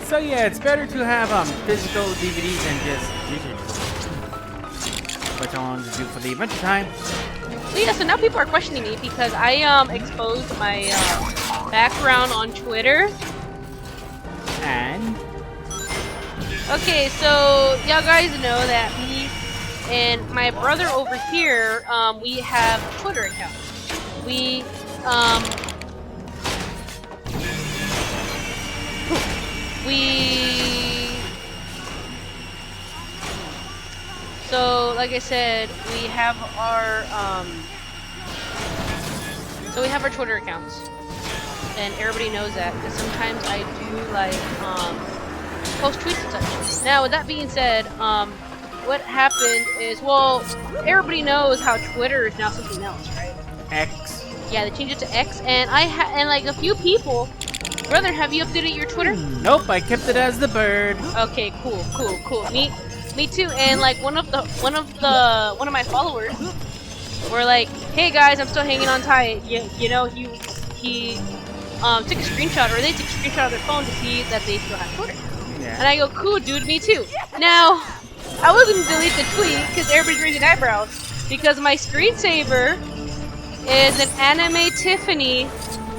So yeah, it's better to have physical DVDs than just digital. Which I wanted to do for the Adventure Time. So yeah, so now people are questioning me because I exposed my background on Twitter. And Okay, so y'all guys know that me and my brother over here, we have a Twitter account. So like I said, we have our Twitter accounts, and everybody knows that because sometimes I do like post tweets and such. Now with that being said, what happened is, well, everybody knows how Twitter is now something else, right? X. Yeah, they changed it to X, and and like a few people. Brother, have you updated your Twitter? Nope, I kept it as the bird. Okay, cool. Me too. And like one of my followers were like, "Hey guys, I'm still hanging on tight." You know, he took a screenshot, or they took a screenshot of their phone to see that they still have Twitter. Yeah. And I go, "Cool, dude, me too." Now, I was gonna delete the tweet because everybody's raising eyebrows because my screensaver is an anime Tiffany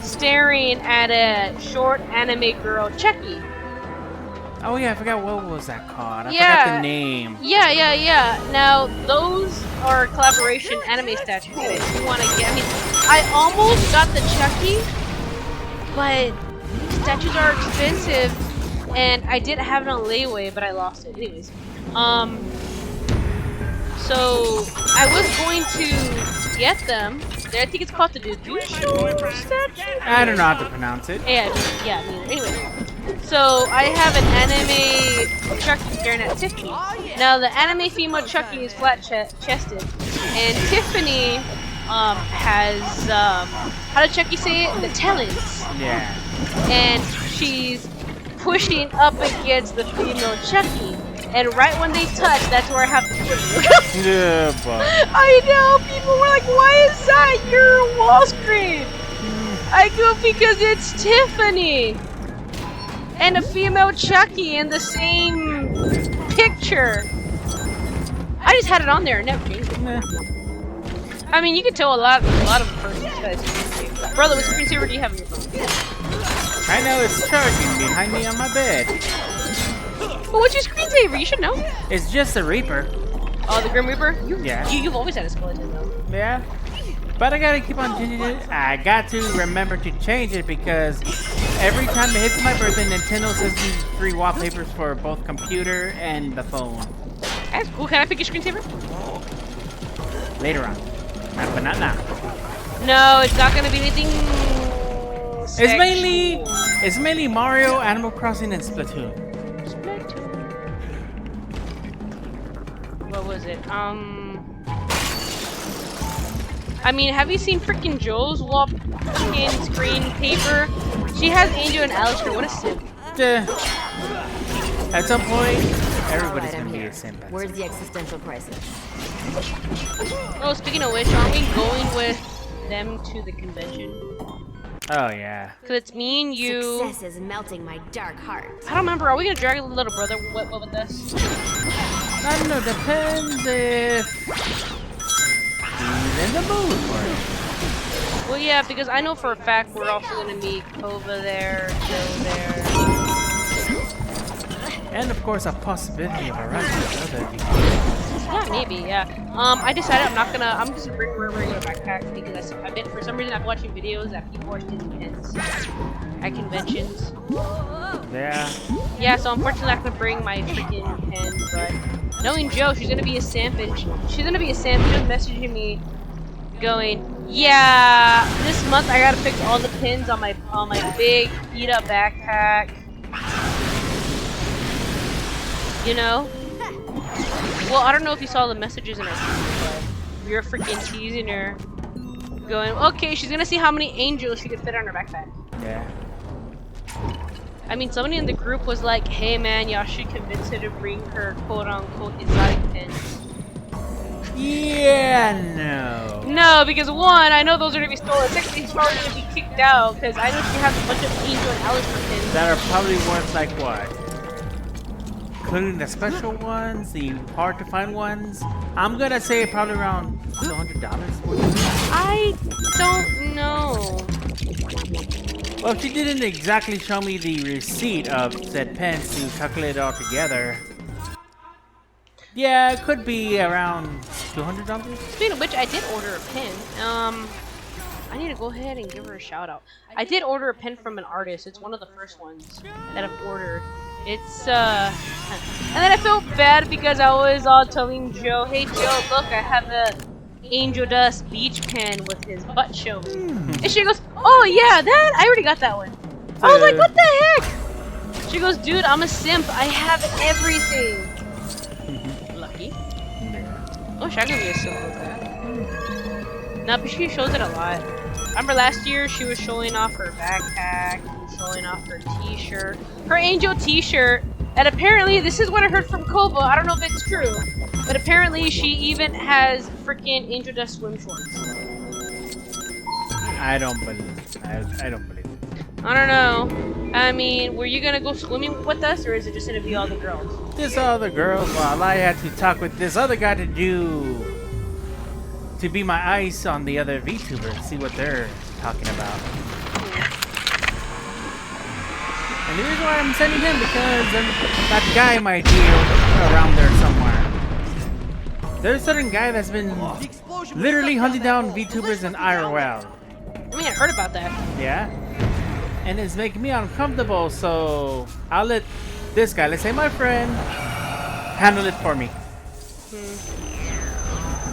staring at a short anime girl Chucky. Oh yeah, I forgot what was that called. I Yeah. forgot the name. Yeah. Now, those are collaboration anime statues. And if you want to get, I almost got the Chucky, but statues are expensive, and I did have it on layaway, but I lost it. Anyways, so I was going to get them. I think it's called the Dudusho statue. I don't know how to pronounce it. Yeah, neither. Anyway, so I have an anime Chucky staring at Tiffany. Now the anime female Chucky is flat chested, and Tiffany has how did Chucky say it? The talons. Yeah. And she's pushing up against the female Chucky. And right when they touch, that's where I have to put it. Yeah, but I know, people were like, why is that your wall screen? I go, because it's Tiffany. And a female Chucky in the same picture. I just had it on there and never changed it. I mean, you can tell a lot of the person guys. Brother, what screensaver do you have in your phone? I know it's charging behind me on my bed. Well, what's your screensaver? You should know. It's just a Reaper. Oh, the Grim Reaper? You've always had a skeleton, though. Yeah. But I gotta keep on changing it. I got to remember to change it because every time it hits my birthday, Nintendo sends me free wallpapers for both computer and the phone. That's cool. Can I pick your screensaver? Later on. But not now. No, it's not gonna be anything. It's mainly Mario, Animal Crossing, and Splatoon. What was it? I mean, have you seen freaking Joe's wall fucking screen paper? She has Angel and Alistair. What a simp. At some point, everybody's gonna be a simp. Where's the existential crisis? Oh, speaking of which, aren't we going with them to the convention? Oh yeah. Cause it's me and you. Success is melting my dark heart. I don't remember. Are we gonna drag a little brother with us? I don't know, depends if he's in the mood for it. Well, yeah, because I know for a fact we're also gonna meet Kova there, Joe there. And of course, a possibility of a run with other people. Yeah, maybe, yeah. I decided I'm just gonna bring a regular backpack because I've been, for some reason, I've been watching videos that people are stealing pins at conventions. Yeah. Yeah, so unfortunately I couldn't bring my freaking pen, but knowing Joe, she's gonna be a simp, and she's just messaging me, going, yeah, this month I gotta fix all the pins on my big beat up backpack. You know? Well, I don't know if you saw the messages in her phone, but we were freaking teasing her, going, okay, she's gonna see how many angels she could fit on her backpack. Yeah. I mean, somebody in the group was like, hey man, y'all should convince her to bring her quote-unquote exotic pins. Yeah, no. No, because one, I know those are gonna be stolen. Secondly, she's probably gonna be kicked out, because I know she has a bunch of Angel and Alistair pins. That are probably worth like what? Including the special ones, the hard to find ones. I'm gonna say probably around $200. I don't know. Well, she didn't exactly show me the receipt of said pens to calculate it all together. Yeah, it could be around $200. Speaking of which, I did order a pin. I need to go ahead and give her a shout out. I did order a pin from an artist. It's one of the first ones that I've ordered. It's and then I felt bad because I was all telling Joe, hey Joe, look, I have a Angel Dust beach pen with his butt showing. And she goes, oh yeah, that? I already got that one. I was like, what the heck? She goes, dude, I'm a simp. I have everything. Lucky. I wish I could be a simp with that. No, but she shows it a lot. Remember last year she was showing off her backpack, showing off her t-shirt, her Angel t-shirt, and apparently, this is what I heard from Kova, I don't know if it's true, but apparently she even has freaking Angel Dust swim shorts. I don't believe it. I don't believe it. I don't know. I mean, were you gonna go swimming with us, or is it just gonna be all the girls? This other girl, while I had to talk with this other guy to be my ice on the other VTubers, see what they're talking about. And the reason why I'm sending him because that guy might be around there somewhere. There's a certain guy that's been literally hunting down VTubers in IRL. I mean, I heard about that. Yeah? And it's making me uncomfortable, so I'll let this guy, let's say my friend, handle it for me.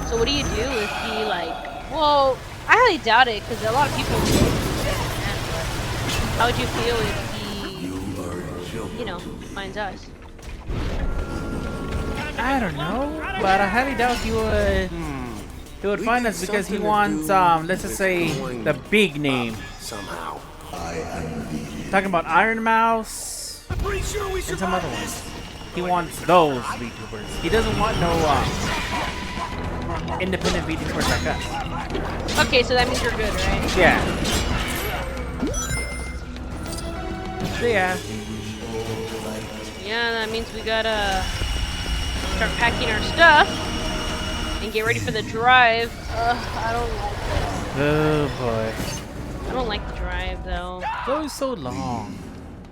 So what do you do if he, like, well, I highly doubt it, because a lot of people do. How would you feel if he, you know, finds us? I don't know, but I highly doubt he would find us because he wants, let's just say, the big name. Somehow. Talking about Iron Mouse I'm pretty sure we and some other ones. He wants those VTubers. He doesn't want no independent VTubers like us. Okay, so that means you're good, right? Yeah. So yeah. Yeah, that means we gotta start packing our stuff and get ready for the drive. I don't like this. Oh boy. I don't like the drive, though. It's always so long.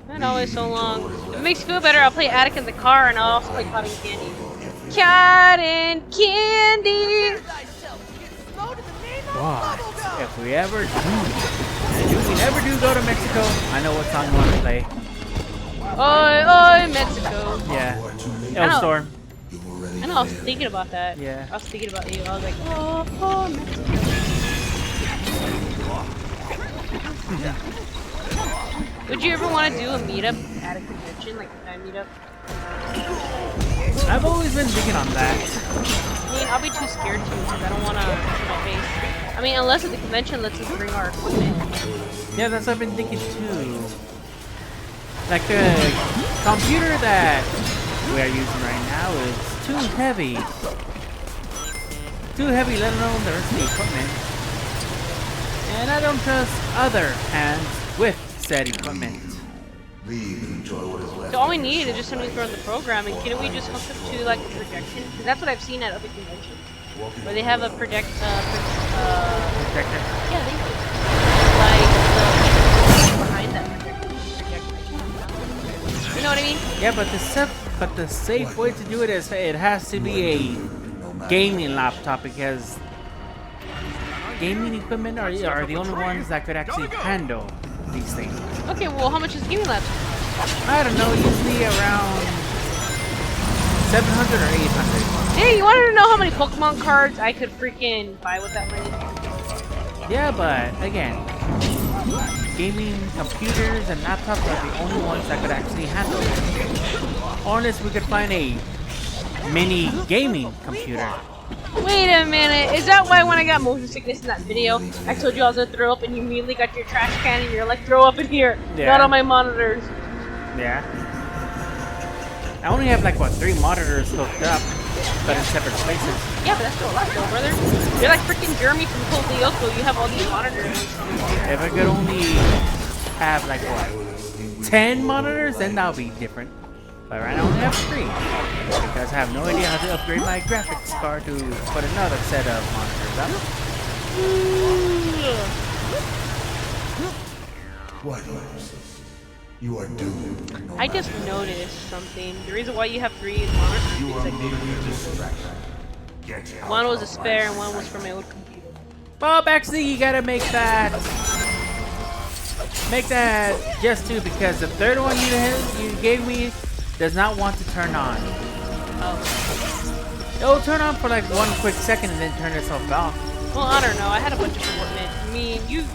Not always so long. If it makes you feel better, I'll play Attic in the car and I'll also play Cotton Candy. Cotton Candy! What? If we ever do, and if we never do go to Mexico, I know what song you want to play. Oi, oi, Mexico. Yeah. I know. Storm. I know, I was thinking about that. Yeah. I was thinking about you. I was like, oh, Mexico. Would you ever want to do a meetup at a convention, like a time meetup? I've always been thinking on that. I mean, I'll be too scared to because I don't want to show my face. I mean, unless at the convention lets us bring our equipment. Yeah, that's what I've been thinking too. Like the computer that we are using right now is too heavy. Too heavy, let alone the rest of the equipment. And I don't trust other hands with said equipment. Leave and enjoy what is left. So all we need is just somebody to run the program, and can we just hook up to like a projection? Because that's what I've seen at other conventions, where they have a projector. Yeah, they do. Like the behind that projector. You know what I mean? Yeah, but the safe way to do it is it has to be a gaming laptop because gaming equipment are the only ones that could actually handle these things. Okay, well, how much is gaming laptop? I don't know, usually around 700 or 800. Hey, you wanted to know how many Pokemon cards I could freaking buy with that money? Yeah, but again, gaming computers and laptops are the only ones that could actually handle it. Unless we could find a mini gaming computer. Wait a minute, is that why when I got motion sickness in that video, I told you I was gonna throw up and you immediately got your trash can and you're like, throw up in here, not on my monitors. Yeah. I only have like, what, 3 monitors hooked up, but in separate places. Yeah, but that's still a lot though, brother. You're like freaking Jeremy from Cold Lyoko, you have all these monitors. If I could only have like, what, 10 monitors, then that would be different. But right now I only have 3. Because I have no idea how to upgrade my graphics card to put another set of monitors up. What, Moses? You are doomed. I just noticed something. The reason why you have 3 monitors is like one was a spare and one was for my old computer. Well, actually, you gotta make that just 2 because the third one you gave me does not want to turn on. Oh. It'll turn on for like 1 quick second and then turn itself off. Well, I don't know. I had a bunch of equipment.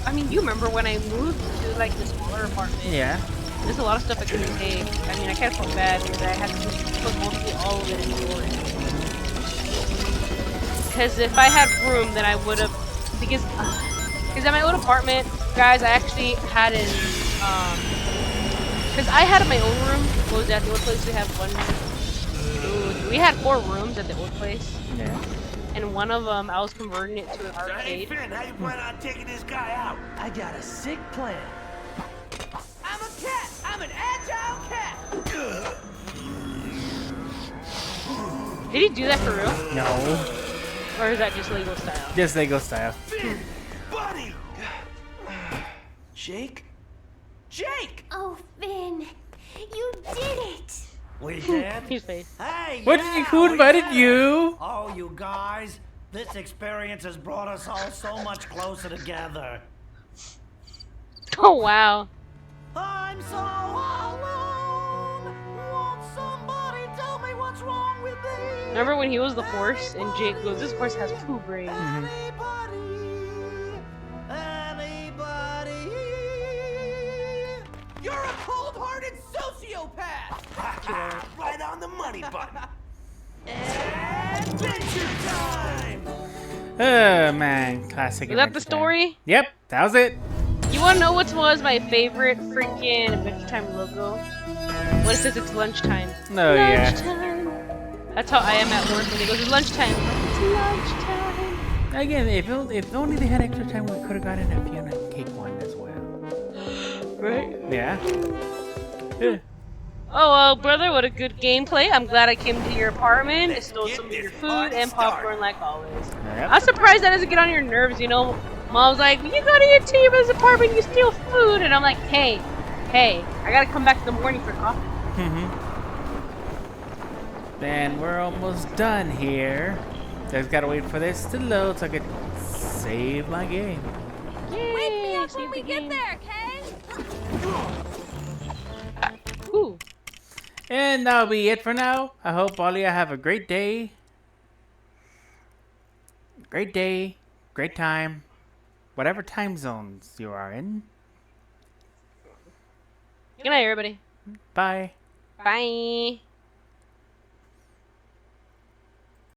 I mean, you remember when I moved to like the smaller apartment? Yeah. There's a lot of stuff I couldn't take. I mean, I kind of felt bad because I had to just put mostly all of it in storage. Because if I had room, then I would have. Because at my old apartment, guys, I actually had an because I had my own room. What was that? The old place we had we had 4 rooms at the old place. Yeah. And one of them, I was converting it to an Hey, arcade. Finn, how you plan on taking this guy out? I got a sick plan. I'm a cat. I'm an agile cat. Did he do that for real? No. Or is that just Lego style? Just Lego style. Finn, buddy! Jake? Jake! Oh, Finn, you did it! We did? His face. Hey, Who invited you? Oh, you guys, this experience has brought us all so much closer together. Oh, wow. I'm so alone. Won't somebody tell me what's wrong with me? Remember when he was the horse and Jake goes, this horse has poo brains. Anybody? You're a cold-hearted sociopath! Right on the money button. Adventure time! Oh man, classic. Was that the Adventure Time. story? Yep, that was it. You wanna know what was my favorite freaking Adventure Time logo? When it says it's lunchtime. Oh yeah. Lunchtime. That's how I am at work when it goes, it's lunchtime. It's lunchtime. Again, if only they had extra time, we could have gotten a Fiona cake one as well. Right? Yeah. Yeah. Oh, well, brother, what a good gameplay. I'm glad I came to your apartment and stole some of your food and popcorn like always. Yep. I'm surprised that doesn't get on your nerves, you know? Mom's like, you go to your team's apartment, you steal food. And I'm like, hey, I gotta come back in the morning for coffee. Then we're almost done here. Just gotta wait for this to load so I can save my game. Yay, Wake me up save when we the get game. there, okay? Ooh. And that'll be it for now. I hope all of you have a great day. Great time. Whatever time zones you are in. Good night, everybody. Bye. Bye.